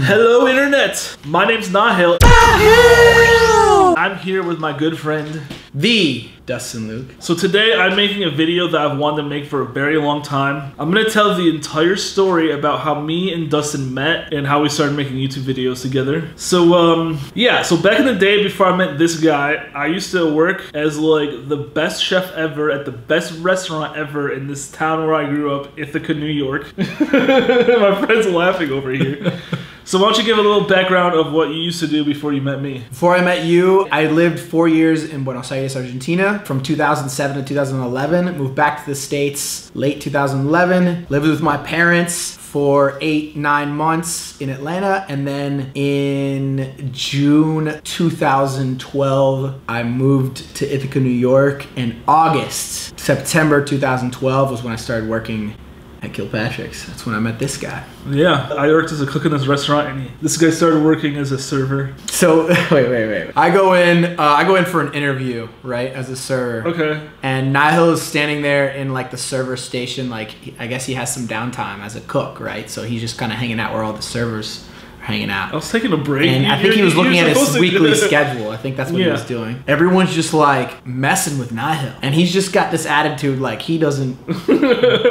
Hello internet, my name's Nihill. I'm here with my good friend, the Dustin Luke. So today I'm making a video that I've wanted to make for a very long time. I'm gonna tell the entire story about how me and Dustin met and how we started making YouTube videos together. So so back in the day before I met this guy, I used to work as like the best chef ever at the best restaurant ever in this town where I grew up, Ithaca, New York. My friend's laughing over here. So why don't you give a little background of what you used to do before you met me? Before I met you, I lived 4 years in Buenos Aires, Argentina, from 2007 to 2011. Moved back to the States late 2011. Lived with my parents for 8-9 months in Atlanta, and then in June 2012 I moved to Ithaca, New York. In September 2012 was when I started working at Kilpatrick's. That's when I met this guy. Yeah, I worked as a cook in this restaurant, and this guy started working as a server. So wait. I go in for an interview, right, as a server. Okay. And Nihill is standing there in like the server station, like I guess he has some downtime as a cook, right? So he's just kind of hanging out where all the servers are hanging out. I was taking a break. And I think he was looking at his weekly schedule. I think that's what he was doing. Everyone's just like messing with Nihill, and he's just got this attitude like he doesn't,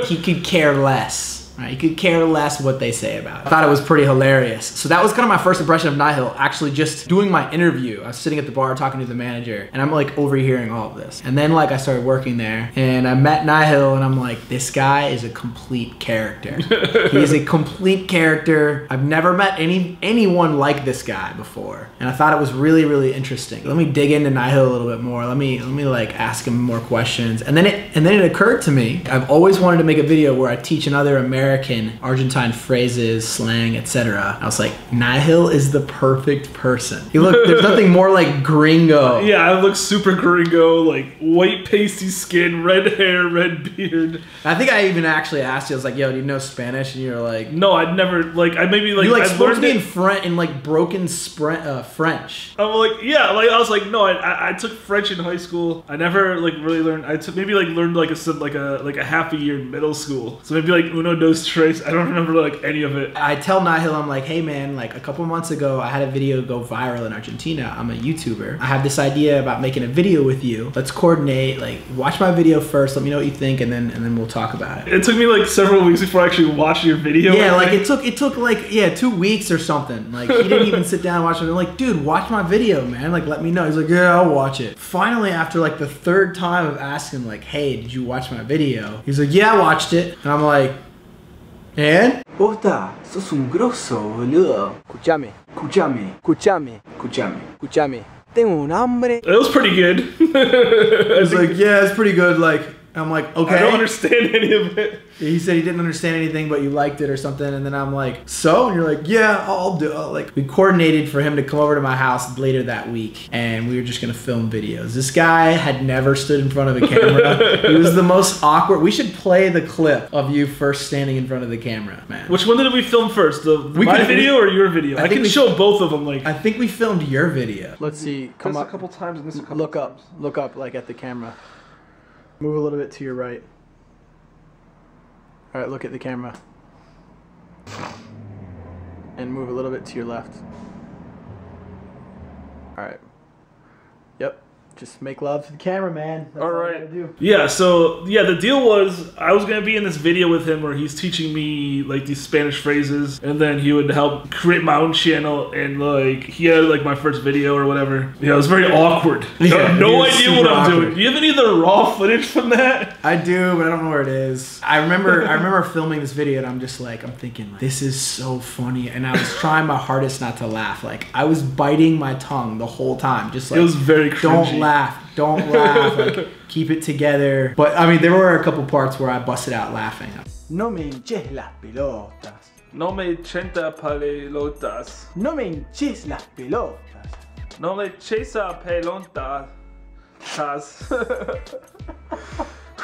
he could care less. Right? He could care less what they say about it. I thought it was pretty hilarious. So that was kind of my first impression of Nihill, actually just doing my interview. I was sitting at the bar talking to the manager, and I'm like overhearing all of this. And then like I started working there, and I met Nihill, and I'm like, this guy is a complete character. He is a complete character. I've never met anyone like this guy before. And I thought it was really, really interesting. Let me dig into Nihill a little bit more. Let me like ask him more questions. And then it occurred to me, I've always wanted to make a video where I teach another American, Argentine phrases, slang, etc. I was like, Nihill is the perfect person. There's nothing more like gringo. Yeah, I look super gringo, like white pasty skin, red hair, red beard. I think I even actually asked you, I was like, yo, do you know Spanish? And you're like, no, I'd never, like, I maybe like, you like I spoke to me it in like broken French. I'm like, yeah, like I was like, no, I took French in high school. I never like really learned. I took maybe like learned like a half a year in middle school. So maybe like uno dos tres. I don't remember like any of it. I tell Nihill, I'm like, hey man, like a couple months ago, I had a video go viral in Argentina. I'm a YouTuber. I have this idea about making a video with you. Let's coordinate. Like, watch my video first. Let me know what you think, and then we'll talk about it. It took me like several weeks before I actually watched your video. Yeah, like it took like 2 weeks or something. Like he didn't even sit down and watch it. I'm like, dude, watch my video, man. Like, let me know. He's like, yeah, I'll watch it. Finally, after like the third time of asking him, like, hey, did you watch my video? He's like, yeah, I watched it. And I'm like, and? Posta, sos un grosso, boludo. Escuchame. Tengo un hambre. It was pretty good. He's like, yeah, it's pretty good. Like, I'm like, okay. I don't understand any of it. He said he didn't understand anything, but you liked it or something. And then I'm like, so? And you're like, yeah, I'll do it. Like, we coordinated for him to come over to my house later that week, and we were just gonna film videos. This guy had never stood in front of a camera. He was the most awkward. We should play the clip of you first standing in front of the camera, man. Which one did we film first? My video or your video? I can show both of them. Like, I think we filmed your video. Let's see. Come up a couple times and this a couple Look up. times. Look up, like at the camera. Move a little bit to your right. All right, look at the camera. And move a little bit to your left. All right. Yep. Just make love to the camera, man. That's all right. you gotta do. Yeah, so yeah, the deal was I was gonna be in this video with him where he's teaching me like these Spanish phrases, and then he would help create my own channel, and like he had like my first video or whatever. Yeah, it was very awkward. Yeah, no idea what I'm awkward. doing. Do you have any of the raw footage from that? I do, but I don't know where it is. I remember filming this video, and I'm thinking, like, this is so funny, and I was trying my hardest not to laugh. Like, I was biting my tongue the whole time, just like, it was very cringy. Don't laugh, like, keep it together. But I mean, there were a couple parts where I busted out laughing. No me hinches las pelotas. No me chenta pelotas. No me hinches las pelotas. No me chesa pelotas.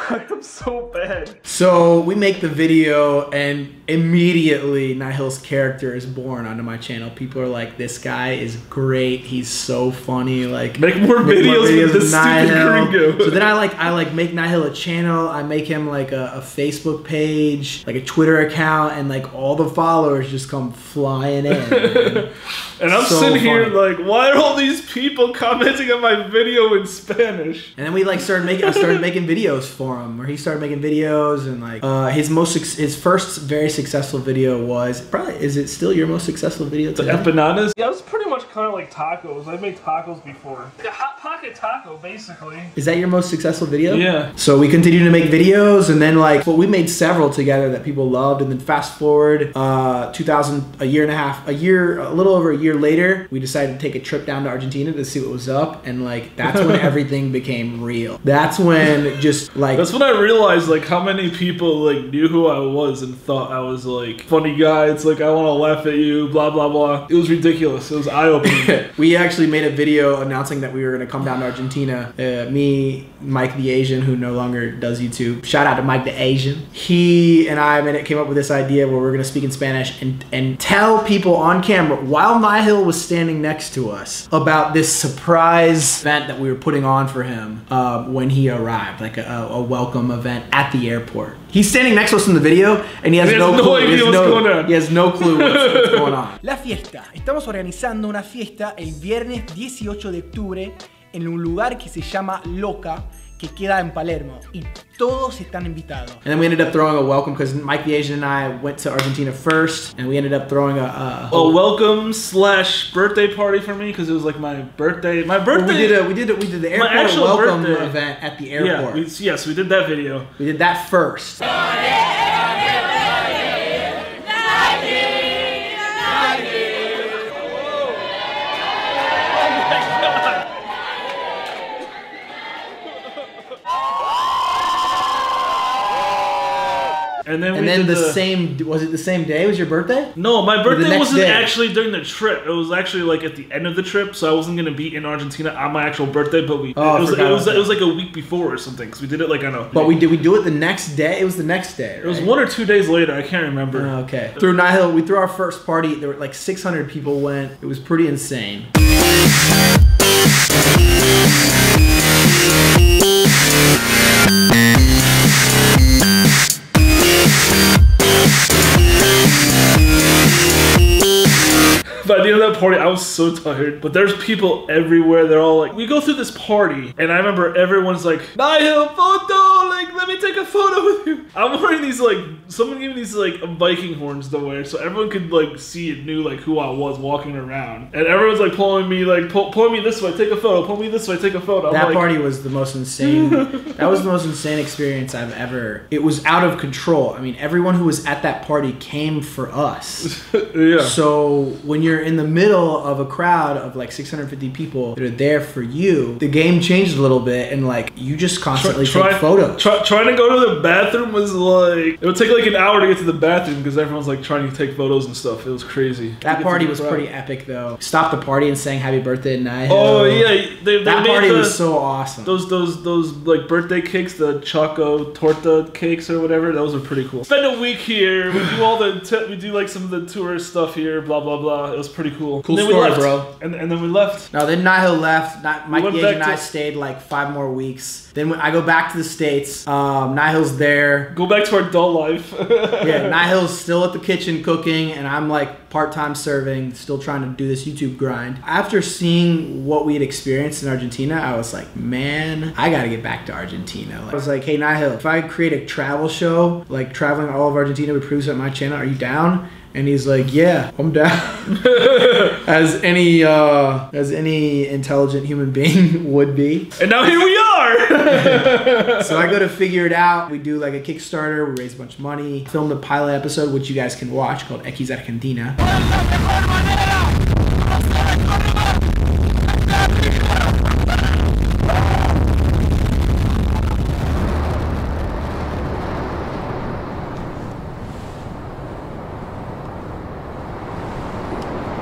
I'm so bad. So we make the video and immediately Nihill's character is born onto my channel. People are like, this guy is great. He's so funny. Like, make more videos with this stupid gringo. So then I make Nihill a channel. I make him like a Facebook page, like a Twitter account, and like all the followers just come flying in. And I'm so sitting here like, why are all these people commenting on my video in Spanish? And then we like I started making videos for him, or he started making videos, and like his first very successful video was probably, is it still your most successful video today? The empanadas? Yeah, it was pretty much kind of like tacos. I made tacos before. The hot pocket taco, basically. Is that your most successful video? Yeah. So we continued to make videos, and then like, well, we made several together that people loved, and then fast forward, a little over a year later, we decided to take a trip down to Argentina to see what was up, and like that's when everything became real. That's when just like that's when I realized like how many people like knew who I was and thought I was like funny guy. It's like, I want to laugh at you, blah blah blah. It was ridiculous. It was eye-opening. We actually made a video announcing that we were going to come down to Argentina. Me, Mike the Asian, who no longer does YouTube. Shout out to Mike the Asian. He and I came up with this idea where we're going to speak in Spanish and tell people on camera while Nihill was standing next to us about this surprise event that we were putting on for him when he arrived, like a welcome event at the airport. He's standing next to us in the video and he has no clue. He has no clue what's going on. La fiesta. Estamos organizando una fiesta el viernes 18 de octubre en un lugar que se llama Loca, que queda en Palermo, y todos están invitados. And then we ended up throwing a welcome because Mike the Asian and I went to Argentina first, and we ended up throwing a welcome / birthday party for me because it was like my birthday. My birthday. Well, we did the airport welcome event at the airport. Yeah, we did that video. We did that first. And then was it the same day? Was your birthday? No, my birthday wasn't actually during the trip. It was actually like at the end of the trip, so I wasn't gonna be in Argentina on my actual birthday. But it was like a week before or something, because we did it like on a. But we do it the next day. It was the next day. Right? It was 1 or 2 days later. I can't remember. Okay. Through Nihill, we threw our first party. There were like 600 people went. It was pretty insane. By the end of that party, I was so tired. But there's people everywhere. They're all like, we go through this party. And I remember everyone's like, Nihill, photo! Like, let me take a photo with you. I'm wearing these, like, someone gave me these, like, Viking horns to wear. So everyone could, like, see and knew, like, who I was walking around. And everyone's, like, pulling me, like, pull me this way, take a photo. Pull me this way, take a photo. That party was the most insane. That was the most insane experience I've ever. It was out of control. I mean, everyone who was at that party came for us. Yeah. So when you're in the middle of a crowd of like 650 people that are there for you, the game changed a little bit, and like you just constantly take photos. Trying to go to the bathroom was like, it would take like an hour to get to the bathroom because everyone's like trying to take photos and stuff. It was crazy. That party was pretty epic though. Stopped the party and sang happy birthday to Nihill. Oh yeah, that party was so awesome. Those like birthday cakes, the choco torta cakes or whatever. Those were pretty cool. Spend a week here. We do all we do like some of the tourist stuff here. Blah blah blah. It was pretty cool. Cool story, bro. And then we left. No, then Nihill left. Mike the Asian and I stayed like 5 more weeks. Then when I go back to the States, Nihill's there. Go back to our dull life. Yeah, Nihill's still at the kitchen cooking, and I'm like part-time serving, still trying to do this YouTube grind. After seeing what we had experienced in Argentina, I was like, man, I gotta get back to Argentina. I was like, hey Nihill, if I create a travel show, like traveling all of Argentina with produce at my channel, are you down? And he's like, yeah, I'm down. as any intelligent human being would be. And now here we are. So I go to figure it out. We do like a Kickstarter. We raise a bunch of money. Film the pilot episode, which you guys can watch, called X Argentina.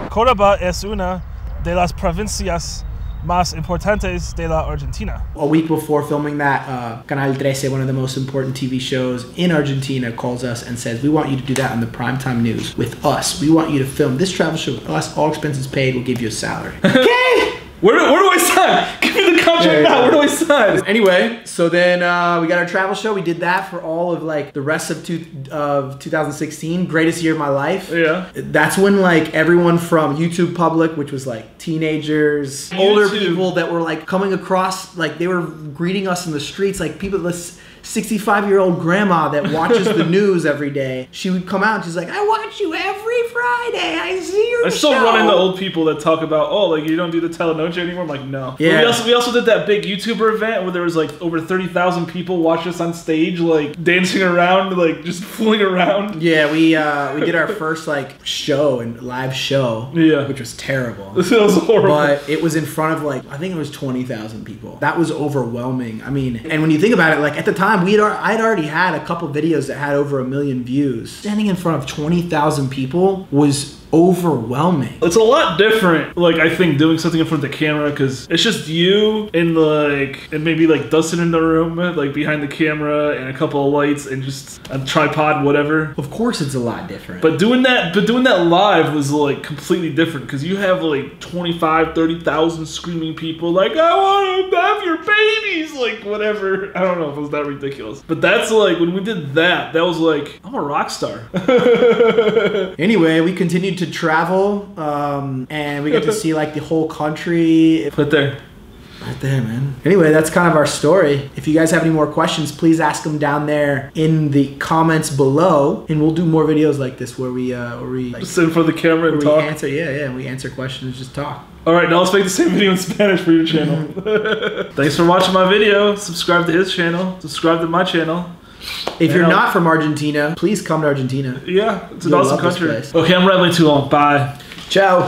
Córdoba es una de las provincias más importantes de la Argentina. A week before filming that, Canal 13, one of the most important TV shows in Argentina, calls us and says, we want you to do that on the primetime news with us. We want you to film this travel show with us. All expenses paid. We'll give you a salary. Okay! Where do I sign? Give me the contract now. Where do I sign? Anyway, so then we got our travel show. We did that for all of like the rest of 2016. Greatest year of my life. Yeah. That's when like everyone from YouTube public, which was like teenagers, older people that were like coming across, like they were greeting us in the streets, like people, this 65-year-old grandma that watches the news every day. She would come out and she's like, I watch you every Friday. I see your show. I still run into old people that talk about, oh, like you don't do the telenoche anymore. I'm like, no. Yeah. We also did that big YouTuber event where there was like over 30,000 people watch us on stage, like dancing around, like just fooling around. Yeah, we did our first like show and live show. Yeah. Which was terrible. This was horrible. But it was in front of like, I think it was 20,000 people. That was overwhelming. I mean, and when you think about it, like at the time, I'd already had a couple videos that had over 1 million views. Standing in front of 20,000 people was overwhelming. It's a lot different, like I think, doing something in front of the camera because it's just you and like and maybe like Dustin in the room, like behind the camera and a couple of lights and just a tripod, whatever. Of course, it's a lot different. But doing that live was like completely different because you have like 25, 30,000 screaming people like, I want to have your babies, like whatever. I don't know if it was that ridiculous, but that's like when we did that was like, I'm a rock star. Anyway, we continued to travel and we got to see like the whole country. Right there. Right there, man. Anyway, that's kind of our story. If you guys have any more questions, please ask them down there in the comments below, and we'll do more videos like this where we like, just sit in front of the camera and talk. We answer questions and just talk. All right, now let's make the same video in Spanish for your channel. Thanks for watching my video. Subscribe to his channel. Subscribe to my channel. If you're not from Argentina, please come to Argentina. Yeah, it's an awesome country. Okay, I'm rambling too long. Bye. Ciao.